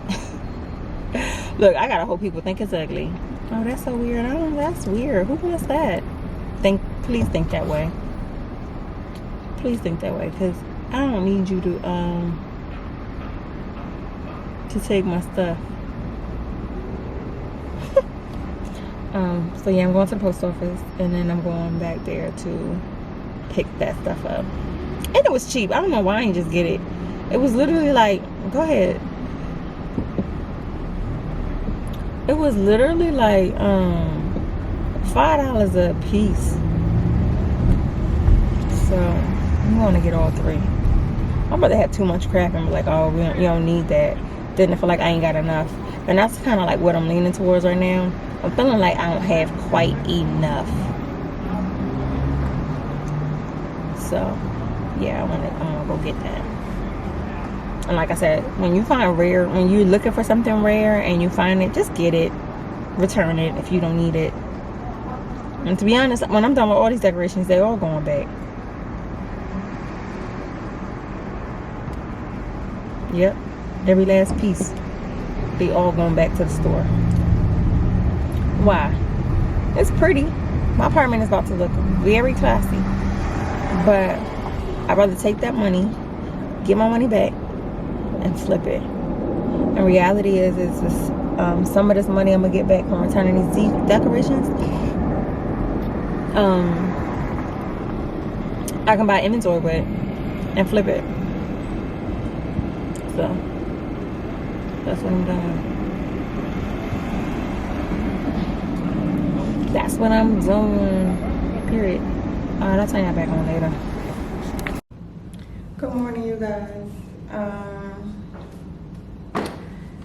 Look, I gotta hope people think it's ugly. Oh, that's so weird. Oh, that's weird. Who wants that? Please think that way. Please think that way, because I don't need you to take my stuff. So yeah, I'm going to the post office, and then I'm going back there to pick that stuff up. And it was cheap. I don't know why I didn't just get it. It was literally like, go ahead. It was literally like $5 a piece. So I'm going to get all 3. I'm about to have too much crap and be like, oh, you don't need that. Then I feel like I ain't got enough. And that's kind of like what I'm leaning towards right now. I'm feeling like I don't have quite enough. So yeah, I'm gonna go get that. And like I said, when you're looking for something rare and you find it, just get it. Return it if you don't need it. And to be honest, when I'm done with all these decorations, they're all going back. Yep, every last piece. They all going back to the store. Why? It's pretty. My apartment is about to look very classy. But I'd rather take that money, get my money back, and flip it. And reality is this, some of this money I'm gonna get back from returning these decorations, I can buy inventory with and flip it. So that's what I'm doing. That's what I'm doing. Period. I'll turn that back on later. Good morning, you guys.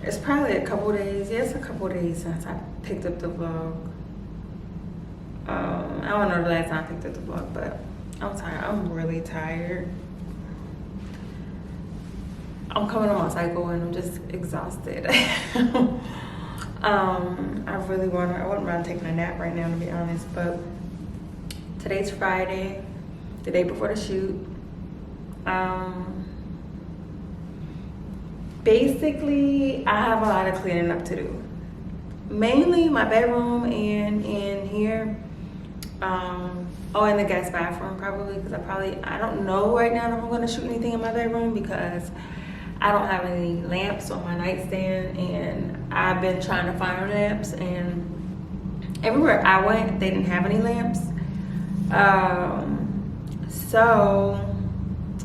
It's probably a couple days. Yeah, it's a couple days since I picked up the vlog. I don't know the last time I picked up the vlog, but I'm tired. I'm really tired. I'm coming on my cycle and I'm just exhausted. I wouldn't mind taking a nap right now, to be honest, but today's Friday, the day before the shoot. Basically, I have a lot of cleaning up to do. Mainly my bedroom and in here. And the guest bathroom probably, because I don't know right now if I'm gonna shoot anything in my bedroom because I don't have any lamps on my nightstand, and I've been trying to find lamps, and everywhere I went, they didn't have any lamps.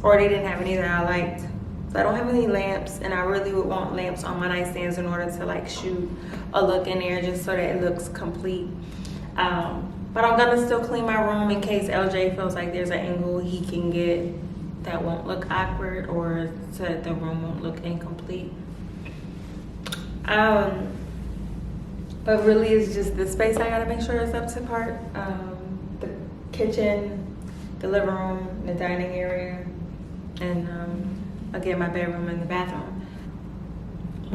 Or they didn't have any that I liked. So I don't have any lamps, and I really would want lamps on my nightstands in order to like shoot a look in there just so that it looks complete. But I'm gonna still clean my room in case LJ feels like there's an angle he can get that won't look awkward or so that the room won't look incomplete. But really it's just the space I gotta make sure it's up to par. The kitchen, the living room, the dining area, and again my bedroom and the bathroom.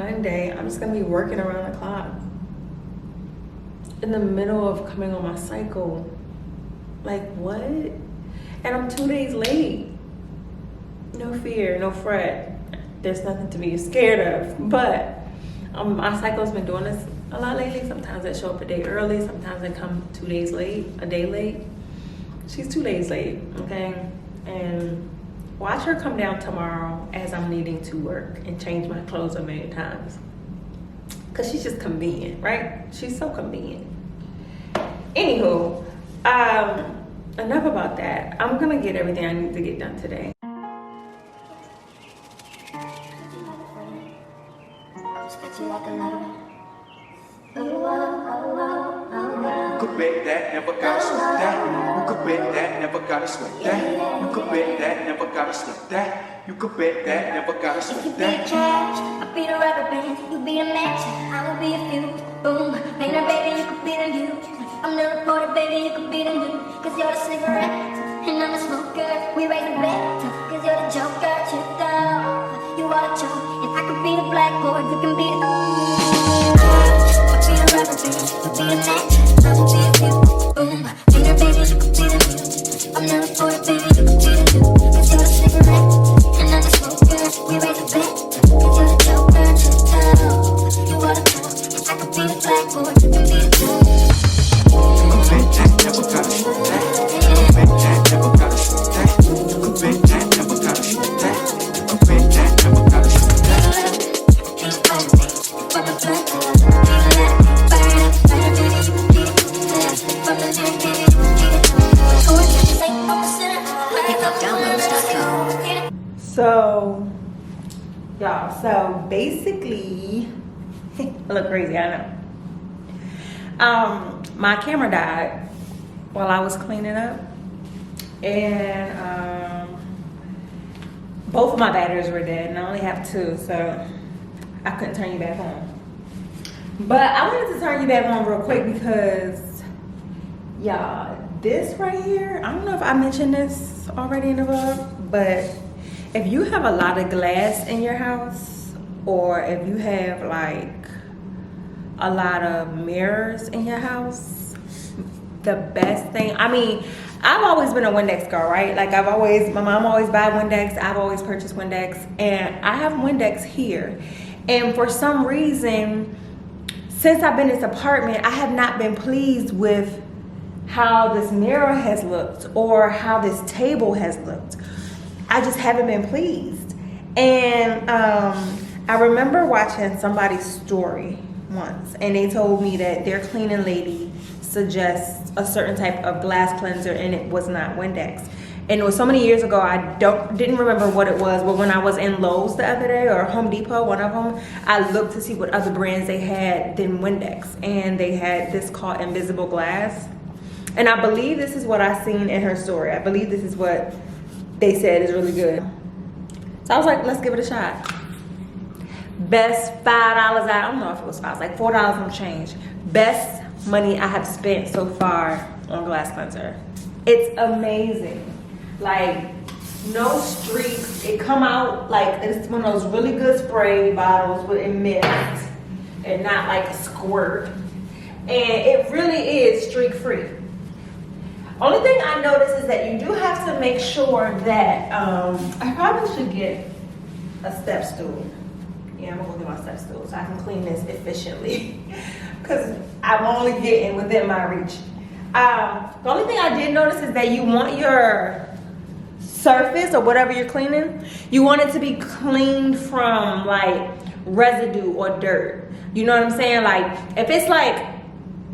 Monday, I'm just gonna be working around the clock. In the middle of coming on my cycle. Like, what? And I'm 2 days late. No fear, no fret. There's nothing to be scared of. But my cycle's been doing this a lot lately. Sometimes I show up a day early. Sometimes I come 2 days late, a day late. She's 2 days late, okay? And watch her come down tomorrow as I'm needing to work and change my clothes a million times. Because she's just convenient, right? She's so convenient. Anywho, enough about that. I'm gonna get everything I need to get done today. You could bet that, never gotta sweat that. You could bet that, never gotta sweat that. You could bet that, never gotta sweat that. You could bet that, never gotta If you sweat be a that. trash, I'll be the rubber band. You be a match, I will be a fuse. Boom, painter, baby, you could be the muse. I'm the reporter, baby, you could be the news. Cause you're the cigarette, and I'm the smoker. We raise the bet, cause you're the joker. Chipped out, you are the choke. If I could be the blackboard, you can be the I'll be the rubber band, you be a match, I will be a fuse. Boom, painter, baby, you could be the muse. I'm the reporter, baby, you could be the news. Cause you're the cigarette, and I'm the smoker. We raise the bet, cause you're the joker. Chipped out, you are the choke. If I could be the blackboard, you can be the news. You could bet that, never gotta sweat that. You could bet that, never gotta sweat that. You could bet that, never gotta sweat that. You could bet that, never gotta sweat that. So, y'all, so basically, I look crazy, I know. My camera died while I was cleaning up, and both of my batteries were dead, and I only have 2, so I couldn't turn you back on. But I wanted to turn you back on real quick because, y'all, this right here, I don't know if I mentioned this already in the vlog, but if you have a lot of glass in your house, or if you have like a lot of mirrors in your house, the best thing, I mean, I've always been a Windex girl, right? Like my mom always buy Windex, I've always purchased Windex, and I have Windex here. And for some reason, since I've been in this apartment, I have not been pleased with how this mirror has looked or how this table has looked. I just haven't been pleased. And I remember watching somebody's story once, and they told me that their cleaning lady suggests a certain type of glass cleanser, and it was not Windex. And it was so many years ago, I didn't remember what it was, but when I was in Lowe's the other day, or Home Depot, one of them, I looked to see what other brands they had than Windex, and they had this called Invisible Glass. And I believe this is what I seen in her story. I believe this is what they said is really good. So I was like, let's give it a shot. Best $5 I don't know if it was 5, like $4 on change. Best money I have spent so far on glass cleanser. It's amazing. Like, no streaks. It come out like it's one of those really good spray bottles with a mist and not like a squirt. And it really is streak free. Only thing I noticed is that you do have to make sure that I probably should get a step stool. Yeah, I'm gonna go get my step stool so I can clean this efficiently because I'm only getting within my reach. The only thing I did notice is that you want your surface or whatever you're cleaning, you want it to be cleaned from like residue or dirt. You know what I'm saying? Like if it's like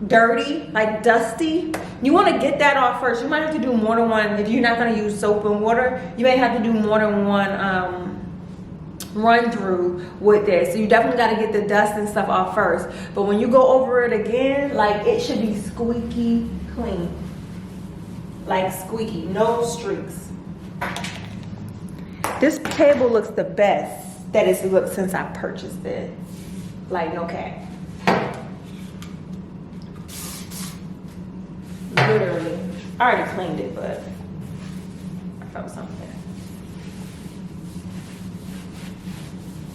dirty, like dusty, you want to get that off first. You might have to do more than one. If you're not going to use soap and water, you may have to do more than one run through with this. So you definitely got to get the dust and stuff off first. But when you go over it again, like it should be squeaky clean. Like squeaky, no streaks. This table looks the best that it's looked since I purchased it. Like no cap. Literally. I already cleaned it, but I felt something.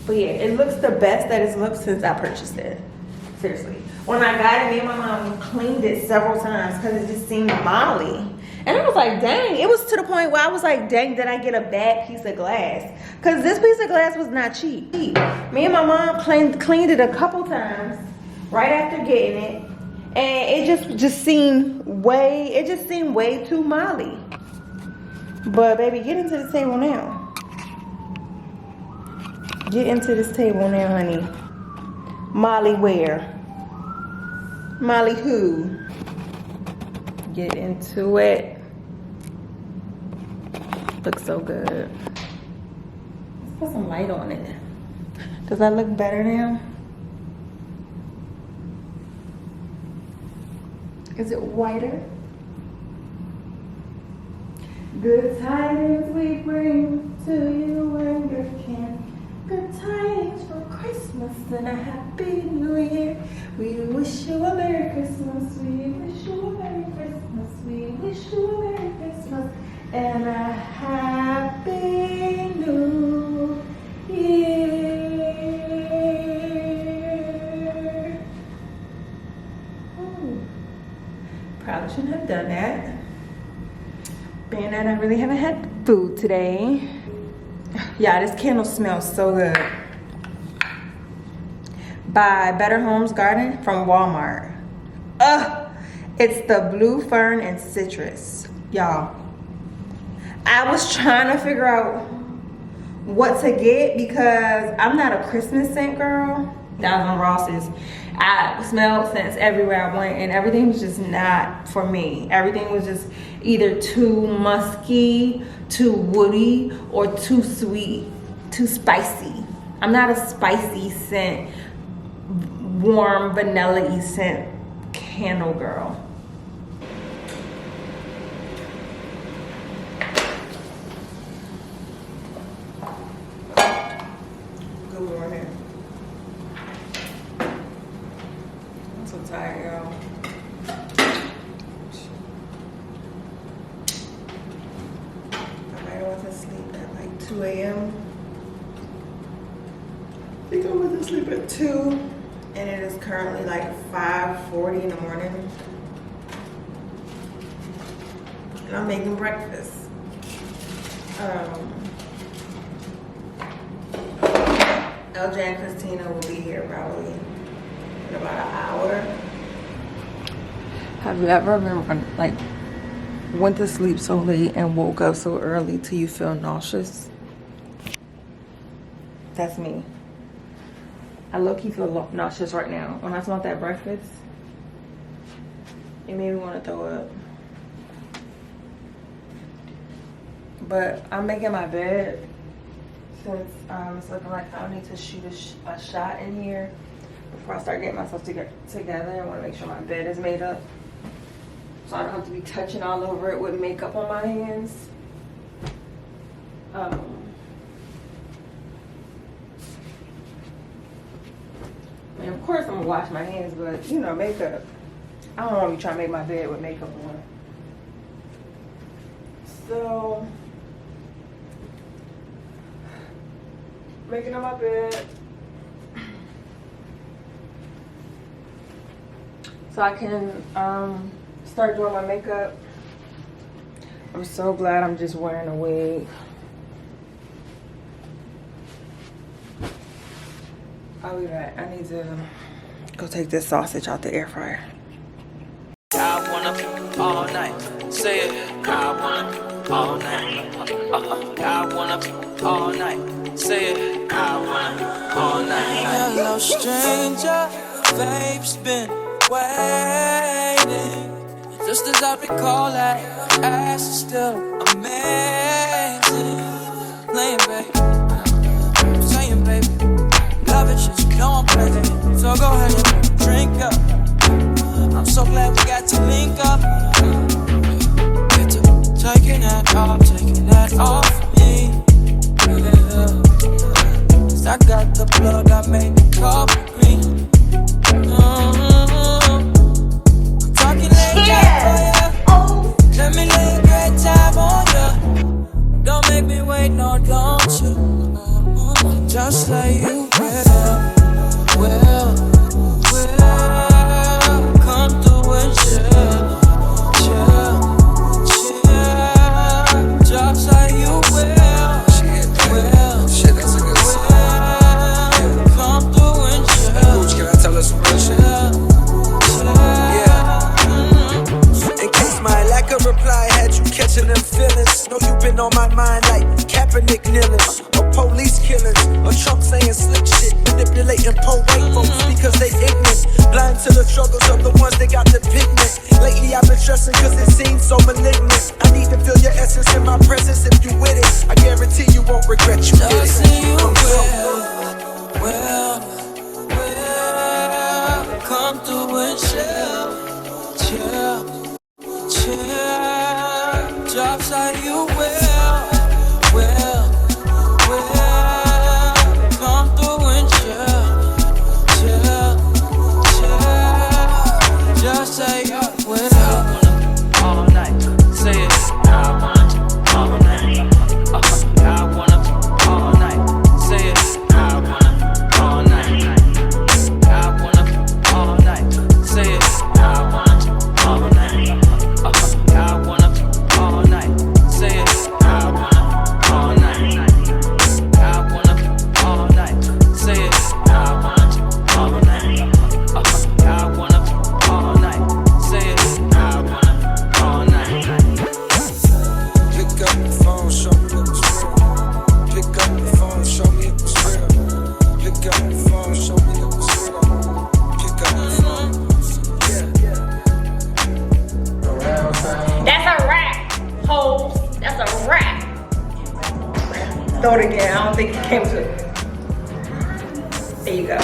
But yeah, it looks the best that it's looked since I purchased it. Seriously. When I got it, me and my mom cleaned it several times because it just seemed molly. And I was like, dang, it was to the point where I was like, dang, did I get a bad piece of glass? Because this piece of glass was not cheap. Me and my mom cleaned it a couple times right after getting it. And it just seemed way too molly. But baby, get into the table now. Get into this table now, honey. Molly where? Molly who? Get into it. Looks so good. Let's put some light on it. Does that look better now? Is it whiter? Good tidings we bring to you when you can. Good tidings for Christmas and a happy new year. We wish you a Merry Christmas. We wish you a Merry Christmas. We wish you a Merry Christmas and a happy new year. Ooh. Probably shouldn't have done that. Being that I really haven't had food today. Yeah, this candle smells so good. By Better Homes Garden from Walmart. It's the blue fern and citrus. Y'all, I was trying to figure out what to get because I'm not a Christmas scent girl. That was on Ross's. I smelled scents everywhere I went and everything was just not for me. Everything was just either too musky, too woody, or too sweet, too spicy. I'm not a spicy scent, warm vanilla-y scent candle girl. Good morning. I'm so tired, y'all. I went to sleep at like 2 a.m. I think I went to sleep at 2, and it is currently like 5:40 in the morning. And I'm making breakfast. LJ and Christina will be here probably in about an hour. Have you ever been like went to sleep so late and woke up so early till you feel nauseous? That's me. I low-key feel nauseous right now. When I smelled that breakfast, it made me want to throw up. But I'm making my bed since it's looking like I need to shoot a shot in here before I start getting myself together. I want to make sure my bed is made up so I don't have to be touching all over it with makeup on my hands. And of course I'm gonna wash my hands, but you know, makeup. I don't want to be trying to make my bed with makeup on. So, making up my bed so I can start doing my makeup. I'm so glad I'm just wearing a wig. I'll be back. I need to go take this sausage out the air fryer. I wanna all night. Say it. I wanna all night. I wanna all night. Say it. I wanna all night. Hello, stranger. Babe's been waiting. Just as I recall that ass is still amazing. Playing, babe. Saying, baby. Love it, shit, you know I'm crazy. So go ahead and drink up. I'm so glad we got to link up. Get to taking that off me. Yeah. 'Cause I got the blood that made the coffee green. I'm talking late night for ya. Let me lay a great time on ya. Don't make me wait, no, don't you? Just like you. losing them feelings. Know you been on my mind like Kaepernick kneelings, or police killings, or Trump saying slick shit, manipulating poor white folks because they ignorant, blind to the struggles of the ones that got the pigment. Lately I've been stressing cause it seems so malignant. I need to feel your essence in my presence. If you with it, I guarantee you won't regret you did it. Just say you well, come through and chill. Just say you will, come through and chill. Just say you will. I wanna all night, say it. I want all night. I wanna all night, say it. I wanna all night. I wanna all night, say it. I want all night. I wanna all night, say it. I wanna all night. I wanna all night, say it. I want all night. I wanna all night, say it. I wanna all night. Pick up the phone, show me it was real. Pick up the phone, show me it was real. Pick up the phone, show me it was real. Pick up the phone, That's a wrap, hoes. That's a wrap. Throw it again. I don't think it came to. There you go.